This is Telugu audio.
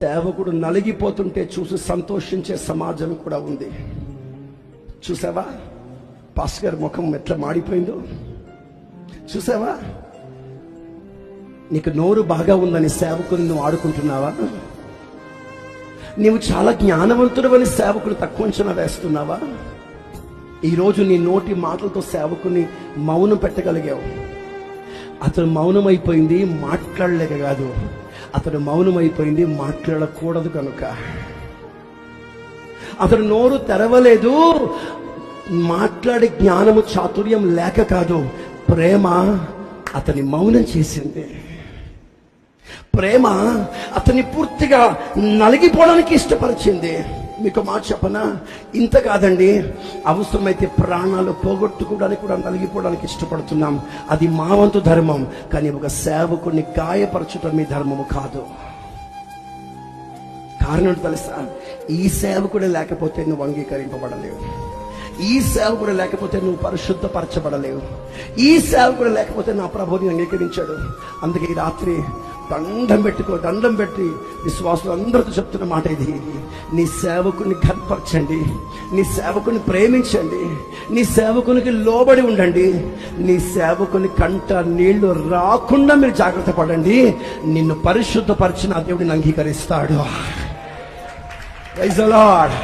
సేవకుడు నలిగిపోతుంటే చూసి సంతోషించే సమాజం కూడా ఉంది. చూసావా పాస్టర్ గారి ముఖం ఎట్లా మాడిపోయిందో? చూసావా? నీకు నోరు బాగా ఉందని సేవకుని నువ్వు ఆడుకుంటున్నావా? నీవు చాలా జ్ఞానవంతుడు అని సేవకులు తక్కువ అంచనా వేస్తున్నావా? ఈరోజు నీ నోటి మాటలతో సేవకుని మౌనం పెట్టగలిగావు. అతను మౌనమైపోయింది మాట్లాడలేక కాదు, అతడు మౌనమైపోయింది మాట్లాడకూడదు కనుక. అతడు నోరు తెరవలేదు మాట్లాడే జ్ఞానము చాతుర్యం లేక కాదు, ప్రేమ అతని మౌనం చేసింది. ప్రేమ అతన్ని పూర్తిగా నలిగిపోవడానికి ఇష్టపరిచింది. మీకు మాట చెప్పనా? ఇంత కాదండి, అవసరమైతే ప్రాణాలు పోగొట్టుకోవడానికి కూడా నలిగిపోవడానికి ఇష్టపడుతున్నాం. అది మా వంతు ధర్మం. కానీ ఒక సేవకుని గాయపరచడం మీ ధర్మము కాదు. కారణం తెలుసా? ఈ సేవకుడే లేకపోతే నువ్వు అంగీకరింపబడలేవు. ఈ సేవకుడు లేకపోతే నువ్వు పరిశుద్ధపరచబడలేవు. ఈ సేవకుడు లేకపోతే నా ప్రభువుని అంగీకరించాడు. అందుకే ఈ రాత్రి దండం పెట్టి విశ్వాసులు అందరితో చెప్తున్న మాట ఇది: నీ సేవకుని కనపరచండి, నీ సేవకుని ప్రేమించండి, నీ సేవకునికి లోబడి ఉండండి. నీ సేవకుని కంట నీళ్లు రాకుండా మీరు జాగ్రత్త పడండి. నిన్ను పరిశుద్ధపరిచిన దేవుడిని అంగీకరిస్తాడు. Praise the lord.